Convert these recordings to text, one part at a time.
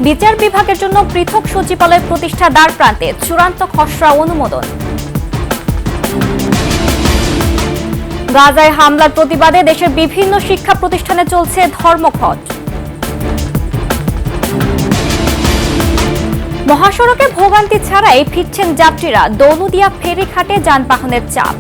বিচার বিভাগের জন্য পৃথক সচিবালয় প্রতিষ্ঠা দ্বার প্রান্তে চূড়ান্ত খসড়া অনুমোদন। গাজায় হামলার প্রতিবাদে দেশের বিভিন্ন শিক্ষা প্রতিষ্ঠানে চলছে ধর্মঘট। মহাসড়কে ভোগান্তি ছাড়াই ফিরছেন যাত্রীরা, দৌলতদিয়া ফেরিঘাটে যানবাহনের চাপ।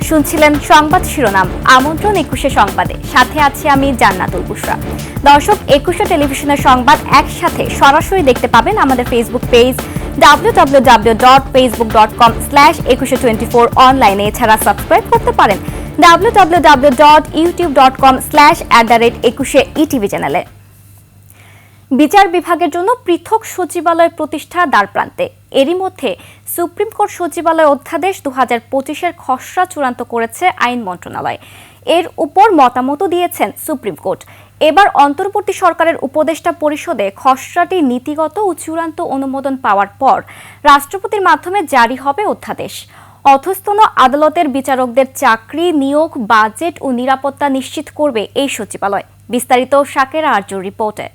শুনছিলেন সংবাদ শিরোনাম। আমন্ত্রণ ২১শে সংবাদে, সাথে আছি আমি জান্নাতুল বুশরা। দর্শক, ২১শে টেলিভিশনের সংবাদ একসাথে সরাসরি দেখতে পাবেন আমাদের ফেসবুক পেজ www.facebook.com/2124 অনলাইনে। এছাড়া সাবস্ক্রাইব করতে পারেন www.youtube.com/@21 চ্যানেলে। বিচার বিভাগের জন্য পৃথক সচিবালয় প্রতিষ্ঠা দ্বারপ্রান্তে। এরই মধ্যে সুপ্রিম কোর্ট সচিবালয় অধ্যাদেশ ২০২৫-এর খসড়া চূড়ান্ত করেছে আইন মন্ত্রণালয়। এর উপর মতামতও দিয়েছেন সুপ্রিম কোর্ট। এবার অন্তর্বর্তী সরকারের উপদেষ্টা পরিষদে খসড়াটি নীতিগত ও চূড়ান্ত অনুমোদন পাওয়ার পর রাষ্ট্রপতির মাধ্যমে জারি হবে অধ্যাদেশ। অধস্তন আদালতের বিচারকদের চাকরি, নিয়োগ, বাজেট ও নিরাপত্তা নিশ্চিত করবে এই সচিবালয়। বিস্তারিত শাকেরা আরজুর রিপোর্টে।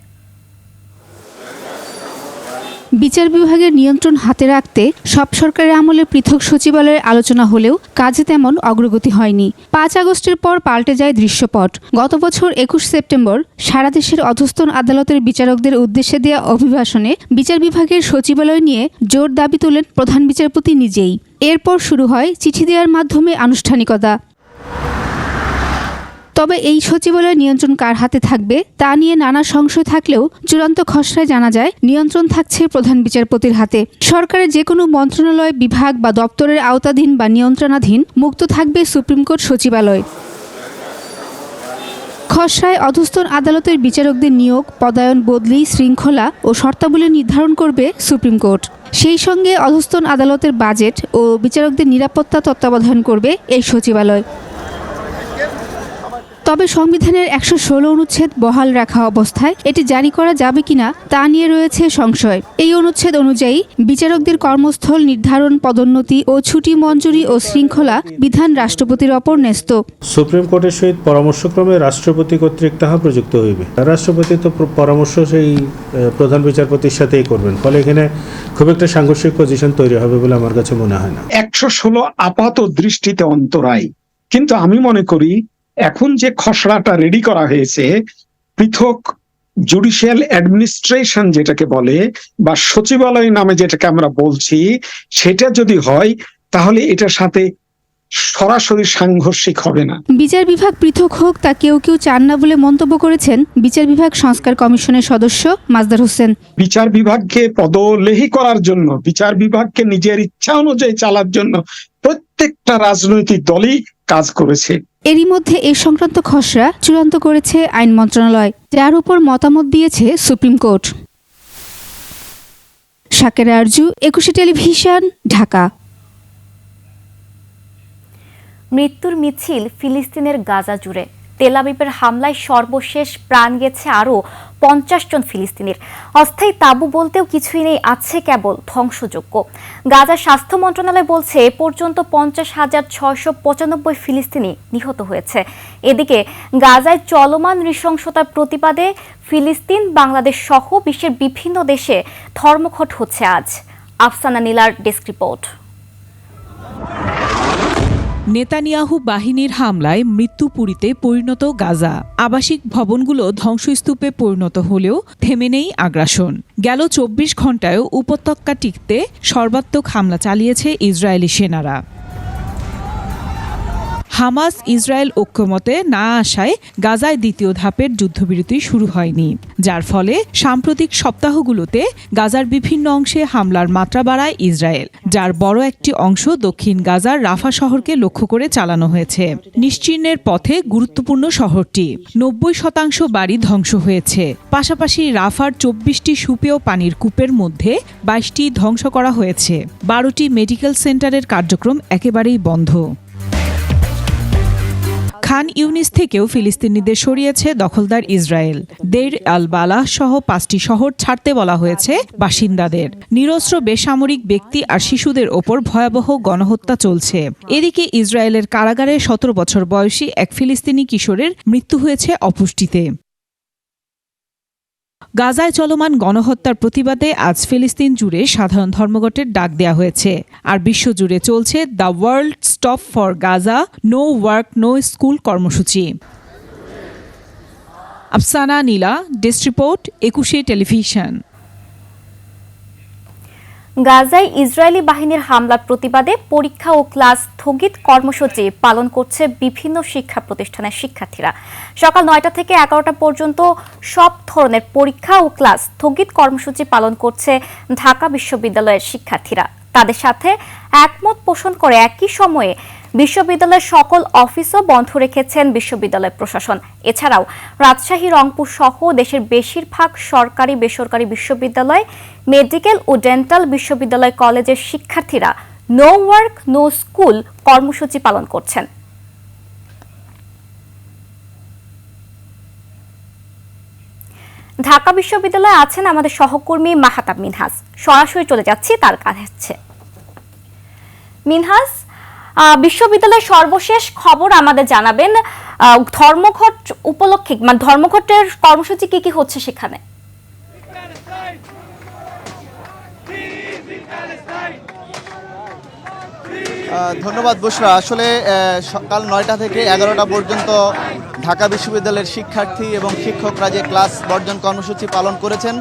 বিচার বিভাগের নিয়ন্ত্রণ হাতে রাখতে সব সরকারের আমলে পৃথক সচিবালয়ের আলোচনা হলেও কাজে তেমন অগ্রগতি হয়নি। ৫ আগস্টের পর পাল্টে যায় দৃশ্যপট। গত বছর ২১ সেপ্টেম্বর সারা দেশের অধস্তন আদালতের বিচারকদের উদ্দেশ্যে দেয়া অভিভাষণে বিচার বিভাগের সচিবালয় নিয়ে জোর দাবি তোলেন প্রধান বিচারপতি নিজেই। এরপর শুরু হয় চিঠি দেওয়ার মাধ্যমে আনুষ্ঠানিকতা। তবে এই সচিবালয় নিয়ন্ত্রণ কার হাতে থাকবে তা নিয়ে নানা সংশয় থাকলেও চূড়ান্ত খসড়ায় জানা যায় নিয়ন্ত্রণ থাকছে প্রধান বিচারপতির হাতে। সরকারের যে কোনো মন্ত্রণালয়, বিভাগ বা দপ্তরের আওতাধীন বা নিয়ন্ত্রণাধীন মুক্ত থাকবে সুপ্রিম কোর্ট সচিবালয়। খসড়ায় অধস্তন আদালতের বিচারকদের নিয়োগ, পদায়ন, বদলি, শৃঙ্খলা ও শর্তাবলী নির্ধারণ করবে সুপ্রিম কোর্ট। সেই সঙ্গে অধস্তন আদালতের বাজেট ও বিচারকদের নিরাপত্তা তত্ত্বাবধান করবে এই সচিবালয়। তবে সংবিধানের ১১৬ অনুচ্ছেদ বহাল রাখা অবস্থায় এটি জারি করা যাবে কিনা তা নিয়ে রয়েছে সংশয়। এই অনুচ্ছেদ অনুযায়ী বিচারকদের কর্মস্থল নির্ধারণ, পদোন্নতি ও ছুটি মঞ্জুরি ও শৃঙ্খলা বিধান রাষ্ট্রপতির ওপর ন্যস্ত। সুপ্রিম কোর্টের সহিত পরামর্শক্রমে রাষ্ট্রপতি কর্তৃক তাহা প্রযুক্ত হইবে। রাষ্ট্রপতি তো পরামর্শ সেই প্রধান বিচারপতির সাথেই করবেন, ফলে এখানে খুব একটা সাংঘর্ষিক পজিশন তৈরি হবে বলে আমার কাছে মনে হয় না। ১১৬ আপাত দৃষ্টিতে অন্তরায়, কিন্তু আমি মনে করি এখন যে খসড়াটা রেডি করা হয়েছে, পৃথক জুডিশিয়াল অ্যাডমিনিস্ট্রেশন যেটাকে বলে বা সচিবালয় নামে যেটাকে আমরা বলছি, সেটা যদি হয় তাহলে এটার সাথে সরাসরি সাংঘর্ষিক হবে না। বিচার বিভাগ পৃথক হোক তা কেউ কেউ চান না বলে মন্তব্য করেছেন বিচার বিভাগ সংস্কার কমিশনের সদস্য মাজদার হোসেন। বিচার বিভাগকে পদলেহী করার জন্য, বিচার বিভাগকে নিজের ইচ্ছা অনুযায়ী চালার জন্য প্রত্যেকটা রাজনৈতিক দলই কাজ করেছে। এরই মধ্যে এই সংক্রান্ত খসড়া চূড়ান্ত করেছে আইন মন্ত্রণালয়, যার উপর মতামত দিয়েছে সুপ্রিম কোর্ট। শাকেরা আরজু, ২১শে টেলিভিশন, ঢাকা। মৃত্যুর মিছিল ফিলিস্তিনের গাজা জুড়ে। তেল আবিবের হামলায় সর্বশেষ প্রাণ গেছে আরও ৫০ জন ফিলিস্তিনির। অস্থায়ী তাঁবু বলতেও কিছুই নেই, আছে কেবল ধ্বংসযজ্ঞ। গাজা স্বাস্থ্য মন্ত্রণালয় বলছে এ পর্যন্ত ৫০,৬৯৫ ফিলিস্তিনি নিহত হয়েছে। এদিকে গাজায় চলমান নৃশংসতার প্রতিবাদে ফিলিস্তিন, বাংলাদেশ সহ বিশ্বের বিভিন্ন দেশে ধর্মঘট হচ্ছে আজ। আফসানা নীলার ডেস্ক রিপোর্ট। নেতানিয়াহু বাহিনীর হামলায় মৃত্যুপুরীতে পরিণত গাজা। আবাসিক ভবনগুলো ধ্বংসস্তূপে পরিণত হলেও থেমে নেই আগ্রাসন। গেল ২৪ ঘণ্টায়ও উপত্যকা টিকতে সর্বাত্মক হামলা চালিয়েছে ইসরায়েলি সেনারা। হামাস ইসরায়েল ঐক্যমতে না আসায় গাজায় দ্বিতীয় ধাপের যুদ্ধবিরতি শুরু হয়নি, যার ফলে সাম্প্রতিক সপ্তাহগুলোতে গাজার বিভিন্ন অংশে হামলার মাত্রা বাড়ায় ইসরায়েল, যার বড় একটি অংশ দক্ষিণ গাজার রাফা শহরকে লক্ষ্য করে চালানো হয়েছে। নিশ্চিহ্নের পথে গুরুত্বপূর্ণ শহরটি, ৯০% বাড়ি ধ্বংস হয়েছে। পাশাপাশি রাফার ২৪টি সুপেয় পানির কূপের মধ্যে ২২টি ধ্বংস করা হয়েছে। ১২টি মেডিকেল সেন্টারের কার্যক্রম একেবারেই বন্ধ। খান ইউনিস থেকেও ফিলিস্তিনিদের সরিয়েছে দখলদার ইসরায়েল। দেইর আল বালাহ সহ 5টি শহর ছাড়তে বলা হয়েছে বাসিন্দাদের। নিরস্ত্র বেসামরিক ব্যক্তি আর শিশুদের ওপর ভয়াবহ গণহত্যা চলছে। এদিকে ইসরায়েলের কারাগারে 17 বছর বয়সী এক ফিলিস্তিনি কিশোরের মৃত্যু হয়েছে অপুষ্টিতে। গাজায় চলমান গণহত্যার প্রতিবাদে আজ ফিলিস্তিন জুড়ে সাধারণ ধর্মঘটের ডাক দেয়া হয়েছে। আর বিশ্বজুড়ে চলছে the world stop for Gaza, no work no school কর্মসূচি। Afsana Nila, desk report, 21 television. গাজায় ইসরায়েলি বাহিনীর হামলার প্রতিবাদে পরীক্ষা ও ক্লাস স্থগিত কর্মসূচি পালন করছে বিভিন্ন শিক্ষা প্রতিষ্ঠানের শিক্ষার্থীরা। সকাল 9টা থেকে 11টা পর্যন্ত সব ধরনের পরীক্ষা ও ক্লাস স্থগিত কর্মসূচি পালন করছে ঢাকা বিশ্ববিদ্যালয়ের শিক্ষার্থীরা। তাদের সাথে একমত পোষণ করে একই সময়ে বিশ্ববিদ্যালয়ের সকল অফিসও বন্ধ রেখেছেন বিশ্ববিদ্যালয় প্রশাসন। এছাড়াও রাজশাহী, রংপুর সহ দেশের বেশিরভাগ সরকারি বেসরকারি বিশ্ববিদ্যালয়, মেডিকেল ও ডেন্টাল বিশ্ববিদ্যালয় কলেজের শিক্ষার্থীরা নো ওয়ার্ক নো স্কুল কর্মসূচি পালন করছেন। ঢাকা বিশ্ববিদ্যালয়ে আছেন আমাদের সহকর্মী মাহাতাব মিনহাজ। সরাসরি চলে যাচ্ছি তার কাছে। মিনহাজ, বিশ্ববিদ্যালয়ের সর্বশেষ খবর আমাদের জানাবেন। ধর্মঘট উপলক্ষে মানে ধর্মঘটের কর্মসূচি কি কি হচ্ছে সেখানে? ধন্যবাদ বুশরা। আসলে সকাল 9টা থেকে 11টা পর্যন্ত ঢাকা বিশ্ববিদ্যালয়ের শিক্ষার্থী এবং শিক্ষকরা যে ক্লাস বর্জন কর্মসূচি পালন করেছেন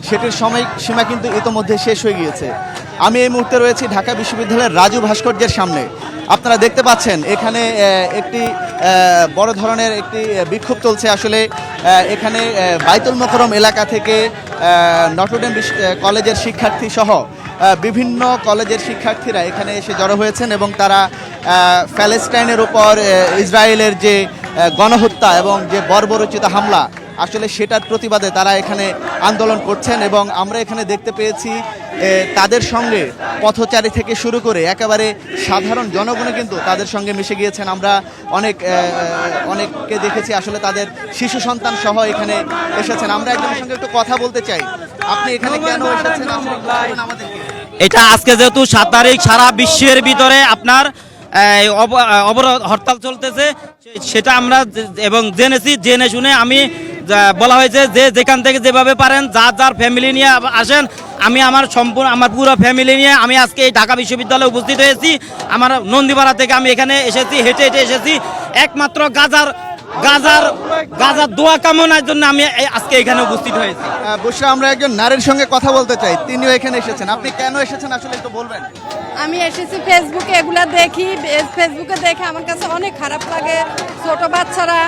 সেটির সময়সীমা কিন্তু ইতোমধ্যে শেষ হয়ে গিয়েছে। আমি এই মুহূর্তে রয়েছি ঢাকা বিশ্ববিদ্যালয়ের রাজু ভাস্কর্যের সামনে। আপনারা দেখতে পাচ্ছেন এখানে একটি বড় ধরনের একটি বিক্ষোভ চলছে। আসলে এখানে বাইতুল মোকরম এলাকা থেকে নটরডেম কলেজের শিক্ষার্থী সহ বিভিন্ন কলেজের শিক্ষার্থীরা এখানে এসে জড়ো হয়েছেন এবং তারা প্যালেস্টাইনের উপর ইসরায়েলের যে গণহত্যা এবং যে বর্বরোচিত হামলা আসলে সেটার প্রতিবাদে তারা এখানে আন্দোলন করছেন। এবং আমরা এখানে দেখতে পেয়েছি তাদের সঙ্গে পথচারী থেকে শুরু করে একেবারে সাধারণ জনগণও কিন্তু তাদের সঙ্গে মিশে গিয়েছেন। আমরা অনেককে দেখেছি আসলে তাদের শিশু সন্তান সহ এখানে এসেছেন। আমরা একজনের সঙ্গে একটু কথা বলতে চাই। আপনি এখানে কেন এসেছেন আমাদেরকে? এটা আজকে যেহেতু 7 তারিখ সারা বিশ্বের ভিতরে আপনার অবরোধ হরতাল চলতেছে, সেটা আমরা এবং জেনে শুনে আমি বলা হয়েছে যে যেখান থেকে যেভাবে পারেন যার ফ্যামিলি নিয়ে আসেন। আমি আমার পুরো ফ্যামিলি নিয়ে আমি আজকে এই ঢাকা বিশ্ববিদ্যালয়ে উপস্থিত হয়েছি। আমার নন্দীপাড়া থেকে আমি এখানে এসেছি, হেঁটে এসেছি একমাত্র গাজার দোয়া কামনার জন্য আমি আজকে এখানে উপস্থিত হয়েছি। বুশরা, আমরা একজন নারীর সঙ্গে কথা বলতে চাই, তিনিও এখানে এসেছেন। আপনি কেন এসেছেন আসলে একটু বলবেন? আমি এসেছি ফেসবুকে, এগুলা দেখি, ফেসবুকে দেখে আমার কাছে অনেক খারাপ লাগে। ছোট বাচ্চারা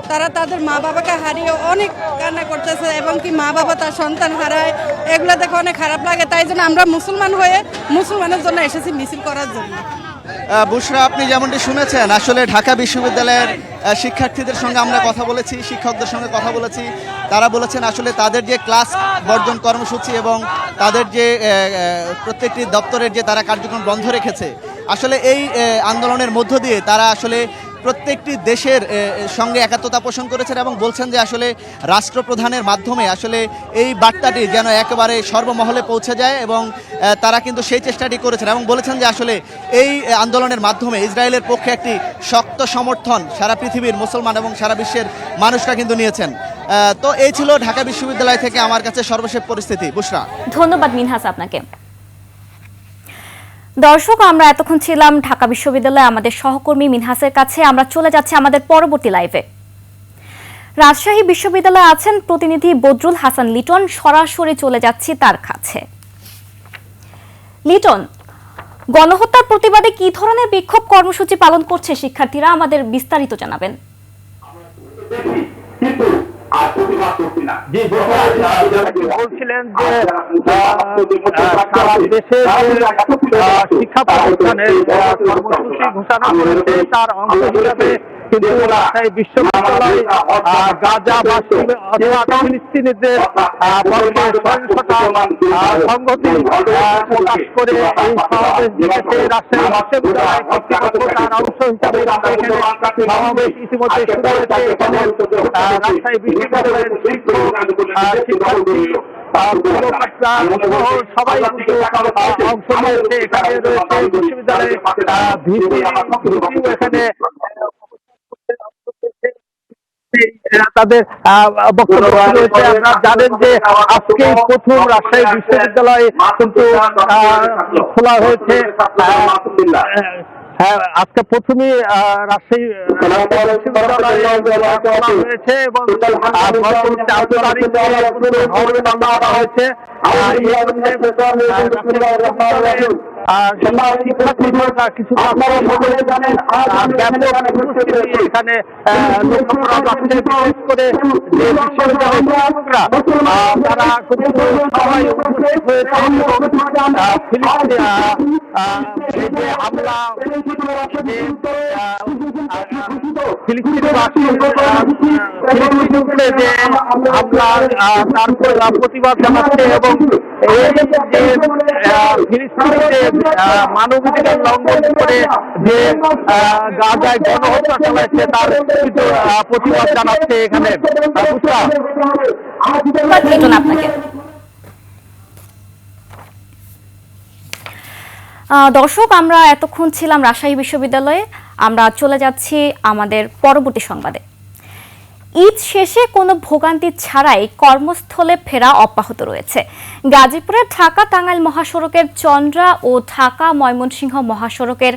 তারা তাদের মা বাবাকে হারিয়ে অনেক কান্না করতেছে এবং কি মা বাবা তার সন্তান হারায়, এগুলো দেখে অনেক খারাপ লাগে। তাই জন্য আমরা মুসলমান হয়ে মুসলমানের জন্য এসেছি মিছিল করার জন্য। বুশরা, আপনি যেমনটি শুনেছেন আসলে ঢাকা বিশ্ববিদ্যালয়ের শিক্ষার্থীদের সঙ্গে আমরা কথা বলেছি, শিক্ষকদের সঙ্গে কথা বলেছি। তারা বলেছেন আসলে তাদের যে ক্লাস বর্জন কর্মসূচি এবং তাদের যে প্রত্যেকটি দপ্তরের যে তারা কার্যক্রম বন্ধ রেখেছে, আসলে এই আন্দোলনের মধ্য দিয়ে তারা আসলে প্রত্যেকটি দেশের সঙ্গে একাত্মতা পোষণ করেছেন এবং বলছেন যে আসলে রাষ্ট্রপ্রধানের মাধ্যমে আসলে এই বার্তাটি যেন একেবারে সর্বমহলে পৌঁছে যায় এবং তারা কিন্তু সেই চেষ্টাটি করেছেন এবং বলেছেন যে আসলে এই আন্দোলনের মাধ্যমে ইসরায়েলের পক্ষে একটি শক্ত সমর্থন সারা পৃথিবীর মুসলমান এবং সারা বিশ্বের মানুষরা কিন্তু নিয়েছেন। তো এই ছিল ঢাকা বিশ্ববিদ্যালয় থেকে আমার কাছে সর্বশেষ পরিস্থিতি। বুশরা, ধন্যবাদ মিনহাস আপনাকে। দর্শক, আমরা এতক্ষণ ছিলাম ঢাকা বিশ্ববিদ্যালয়ে আমাদের সহকর্মী মিনহাসের কাছে। আমরা চলে যাচ্ছি আমাদের পরবর্তী লাইভে। রাজশাহী বিশ্ববিদ্যালয়ে আছেন প্রতিনিধি বদরুল হাসান লিটন। সরাসরি চলে যাচ্ছি তার কাছে। লিটন, গণহত্যার প্রতিবাদে কি ধরনের বিক্ষোভ কর্মসূচি পালন করছে শিক্ষার্থীরা, আমাদের বিস্তারিত জানাবেন। বলছিলেন যে সারা দেশে শিক্ষা প্রতিষ্ঠানের কর্মসূচি ঘোষণা করেছে তার অংশ হিসাবে কিন্তু রাজশাহী বিশ্ববিদ্যালয় গাজাবাসী অথবা ফিলিস্তিনিদের পক্ষে সহিংসতা সংগতি প্রকাশ করে এই সমাবেশ ডেকেছে রাজশাহী বিশ্ববিদ্যালয় কর্তৃপক্ষ। তার অংশ হিসাবে এখানে সমাবেশ ইতিমধ্যে শুরু হয়েছে। এখানে রাজশাহী বিশ্ববিদ্যালয়ের শিক্ষার্থী সবাই অংশ নিয়েছে। এখানে রয়েছে বিশ্ববিদ্যালয়ের এখানে তাদের বক্তব্য রয়েছে। আপনারা জানেন যে আজকে প্রথম রাজশাহী বিশ্ববিদ্যালয় কিন্তু খোলা হয়েছে। হ্যাঁ, আজকে প্রথমে রাজশাহী বিশ্ববিদ্যালয় হয়েছে এবং হয়েছে। কিছু এখানে লক্ষ্য করা যাচ্ছে, বিশেষ করে যে বিশ্ববিদ্যালয়ের তারা সবাই উপস্থিত হয়েছে এবং হামলা প্রতিবাদ জানাচ্ছে এবং মানবাধিকার লঙ্ঘন করে যে গাজায় গণহত্যা চালাচ্ছে তার প্রতিবাদ জানাচ্ছে এখানে। দর্শক, আমরা এতক্ষণ ছিলাম রাজশাহী বিশ্ববিদ্যালয়ে। আমরা চলে যাচ্ছি আমাদের পরবর্তী সংবাদে। ঈদ শেষে কোনো ভোগান্তি ছাড়াই কর্মস্থলে ফেরা অব্যাহত রয়েছে। গাজীপুরের ঢাকা টাঙ্গাইল মহাসড়কের চন্দ্রা ও ঢাকা ময়মনসিংহ মহাসড়কের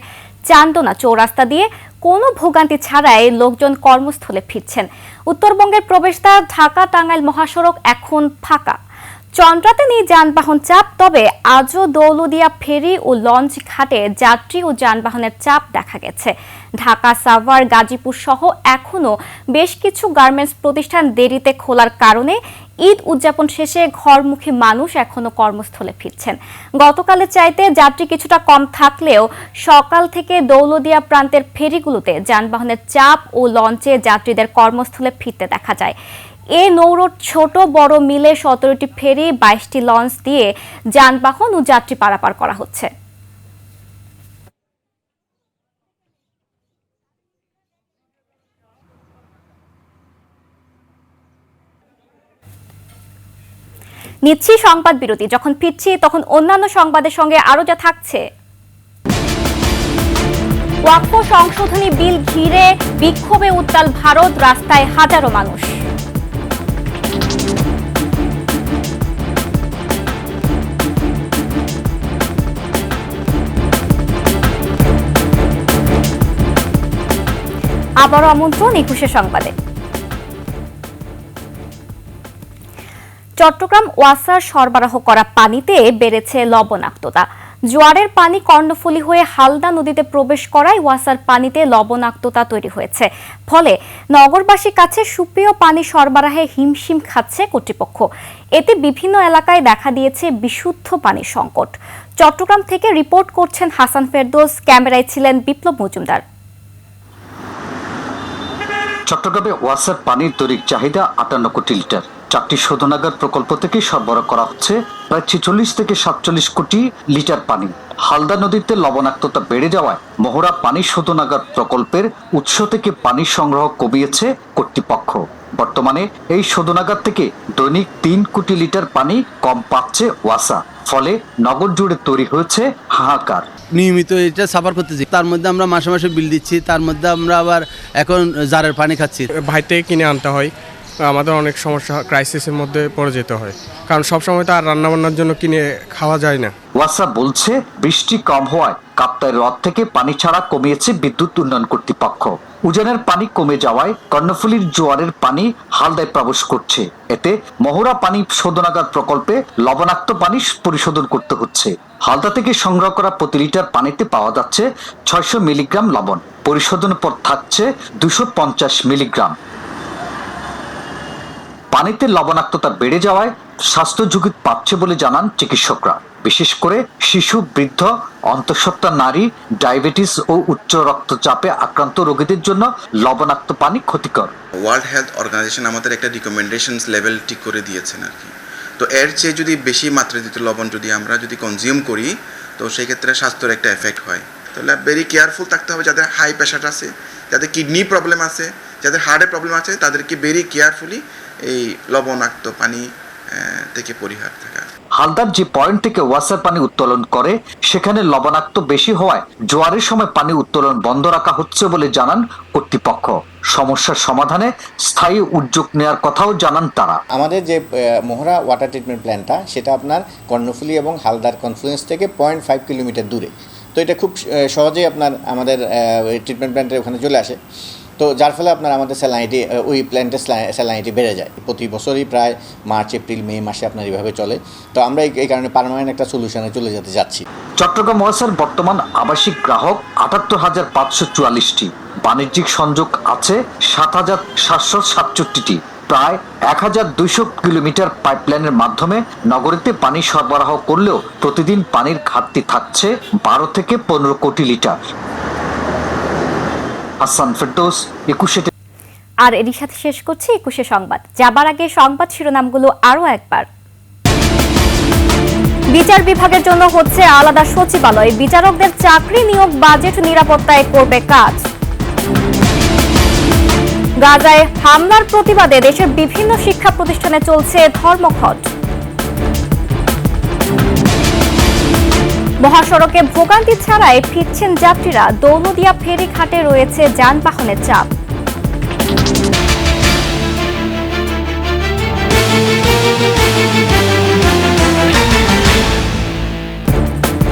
চান্দনা চৌরাস্তা দিয়ে কোনো ভোগান্তি ছাড়াই লোকজন কর্মস্থলে ফিরছেন। উত্তরবঙ্গের প্রবেশদ্বার ঢাকা টাঙ্গাইল মহাসড়ক এখন ফাঁকা। চন্দ্রাতে নেই যানবাহন চাপ, তবে আজও দৌলদিয়া ফেরি ও লঞ্চ ঘাটে যাত্রী ও যানবাহনের চাপ দেখা গেছে। ঢাকা, সাভার, গাজীপুর সহ এখনও বেশ কিছু গার্মেন্টস প্রতিষ্ঠান দেরিতে খোলার কারণে ঈদ উদযাপন শেষে ঘরমুখী মানুষ এখনও কর্মস্থলে ফিরছেন। গতকালের চাইতে যাত্রী কিছুটা কম থাকলেও সকাল থেকে দৌলদিয়া প্রান্তের ফেরিগুলোতে যানবাহনের চাপ ও লঞ্চে যাত্রীদের কর্মস্থলে ফিরতে দেখা যায়। এ নৌরোড ছোট বড় মিলে 17টি ফেরি, 22টি লঞ্চ দিয়ে যানবাহন ও যাত্রী পারাপার করা হচ্ছে। নিচ্ছি সংবাদ বিরতি। যখন ফিরছি তখন অন্যান্য সংবাদের সঙ্গে আরো যা থাকছে। ওয়াকফ সংশোধনী বিল ঘিরে বিক্ষোভে উত্তাল ভারত, রাস্তায় হাজারো মানুষ। আবারও আমন্ত্রণ 21 সংবাদে। চট্টগ্রাম ওয়াসার সরবরাহ করা পানিতে বেড়েছে লবণাক্ততা। জোয়ারের পানি কর্ণফুলী হয়ে হালদা নদীতে প্রবেশ করায় ওয়াসার পানিতে লবণাক্ততা তৈরি হয়েছে। ফলে নগরবাসীর কাছে সুপেয় পানি সরবরাহে হিমশিম খাচ্ছে কর্তৃপক্ষ। এতে বিভিন্ন এলাকায় দেখা দিয়েছে বিশুদ্ধ পানির সংকট। চট্টগ্রাম থেকে রিপোর্ট করছেন হাসান ফেরদৌস, ক্যামেরায় ছিলেন বিপ্লব মজুমদার। চট্টগ্রামে ওয়াসার পানির দৈনিক চাহিদা 58 কোটি লিটার। 4টি শোধনাগার প্রকল্প থেকে সরবরাহ করা হচ্ছে প্রায় 46 থেকে 47 কোটি লিটার পানি। হালদা নদীতে লবণাক্ততা বেড়ে যাওয়ায় মহড়া পানি শোধনাগার প্রকল্পের উৎস থেকে পানি সংগ্রহ কমিয়েছে কর্তৃপক্ষ। বর্তমানে এই শোধনাগার থেকে দৈনিক 3 কোটি লিটার পানি কম পাচ্ছে ওয়াসা। ফলে নগর জুড়ে তৈরি হয়েছে হাহাকার। নিয়মিত এটা সাফার করতেছি, তার মধ্যে আমরা মাসে মাসে বিল দিচ্ছি, তার মধ্যে আমরা আবার এখন জারের পানি খাচ্ছি। বাইরে থেকে কিনে আনতে হয়, আমাদের অনেক সমস্যা, ক্রাইসিসের মধ্যে পড়ে যেতে হয়, কারণ সবসময় তো আর রান্নাবান্নার জন্য কিনে খাওয়া যায় না। ওয়াসা বলছে বৃষ্টি কম হওয়ায় কাপ্তাই হ্রদ থেকে পানি ছাড়া কমিয়েছে বিদ্যুৎ উন্নয়ন কর্তৃপক্ষ। উজানের পানি কমে যাওয়ায় কর্ণফুলীর জোয়ারের পানি হালদায় প্রবেশ করছে। এতে মহড়া পানি শোধনাগার প্রকল্পে লবণাক্ত পানি পরিশোধন করতে হচ্ছে। হালদা থেকে সংগ্রহ করা প্রতি লিটার পানিতে পাওয়া যাচ্ছে 600 মিলিগ্রাম লবণ, পরিশোধনের পর থাকছে 250 মিলিগ্রাম। পানিতে লবণাক্ততা বেড়ে যাওয়ায় স্বাস্থ্য ঝুঁকি পাচ্ছে বলে জানান চিকিৎসকরা। বিশেষ করে শিশু, বৃদ্ধ, অন্তঃসত্ত্বা নারী, ডায়াবেটিস ও উচ্চ রক্তচাপে আক্রান্ত রোগীদের জন্য লবণাক্ত পানি ক্ষতিকর। ওয়ার্ল্ড হেলথ অর্গানাইজেশন আমাদের একটা রিকমেন্ডেশনস লেভেল ঠিক করে দিয়েছেন আর কি। তো এর চেয়ে যদি বেশি মাত্রাতিত লবণ আমরা যদি কনজিউম করি, তো সেই ক্ষেত্রে স্বাস্থ্যের একটা এফেক্ট হয়। তাহলে ভেরি কেয়ারফুল থাকতে হবে। যাদের হাই প্রেশার আছে, যাদের কিডনি প্রবলেম আছে, যাদের হার্টের প্রবলেম আছে, তাদেরকে ভেরি কেয়ারফুলি এই লবণাক্ত পানি থেকে পরিহার থাকা। হালদার যে পয়েন্ট থেকে ওয়াসার পানি উত্তোলন করে সেখানে লবণাক্ত বেশি হওয়ায় জোয়ারের সময় পানি উত্তোলন বন্ধ রাখা হচ্ছে বলে জানান কর্তৃপক্ষ। সমস্যার সমাধানে স্থায়ী উদ্যোগ নেওয়ার কথাও জানান তারা। আমাদের যে মোহরা ওয়াটার ট্রিটমেন্ট প্ল্যান্টটা, সেটা আপনার কর্ণফুলী এবং হালদার কনফ্লুয়েন্স থেকে 0.5 কিলোমিটার দূরে। তো এটা খুব সহজেই আমাদের ট্রিটমেন্ট প্ল্যান্টের ওখানে চলে আসে। তো যার ফলে আমাদের স্যালাইনিটি, ওই প্ল্যান্টের স্যালাইনিটি বেড়ে যায়। প্রতি বছরই প্রায় মার্চ, এপ্রিল, মে মাসে এইভাবে চলে। তো আমরা এই কারণে পার্মানেন্ট একটা সলিউশনে চলে যেতে যাচ্ছি। চট্টগ্রাম ওয়াসার বর্তমান আবাসিক গ্রাহক ৭৮,৫৪৪টি, বাণিজ্যিক সংযোগ আছে ৭,৭৬৭টি। প্রায় ১,২০০ কিলোমিটার পাইপলাইনের মাধ্যমে নগরীতে পানি সরবরাহ করলেও প্রতিদিন পানির ঘাটতি থাকছে ১২ থেকে ১৫ কোটি লিটার। হাসান ফেরদৌস, ২১। আর এরই সাথে শেষ করছি ২১ সংবাদ। যাবার আগে সংবাদ শিরোনামগুলো আরো একবার। বিচার বিভাগের জন্য হচ্ছে আলাদা সচিবালয়, বিচারকদের চাকরি নিয়োগ বাজেট নিরাপত্তায় করবে কাজ। গাজায় হামলার প্রতিবাদে দেশের বিভিন্ন শিক্ষা প্রতিষ্ঠানে চলছে ধর্মঘট। মহাসড়কে ভোগান্তি ছাড়াই ফিরছেন যাত্রীরা, দৌলদিয়া ফেরিঘাটে রয়েছে যানবাহনের চাপ।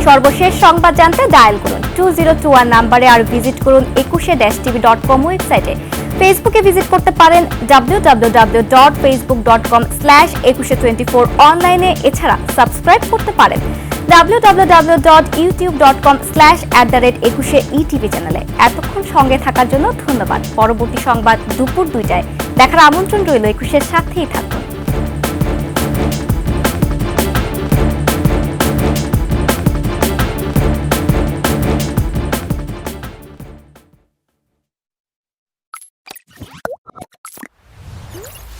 সর্বশেষ সংবাদ জানতে ডায়াল করুন 2021 নাম্বারে, আর ভিজিট করুন 21-tv.com ওয়েবসাইটে। ফেসবুকে ভিজিট করতে পারেন www.facebook.com/2124 অনলাইনে। এছাড়া সাবস্ক্রাইব করতে পারেন www.youtube.com/@21etv চ্যানেলে। এতক্ষণ সঙ্গে থাকার জন্য ধন্যবাদ। পরবর্তী সংবাদ দুপুর 2টায় দেখার আমন্ত্রণ রইল। 21-এর সাথেই থাকুন।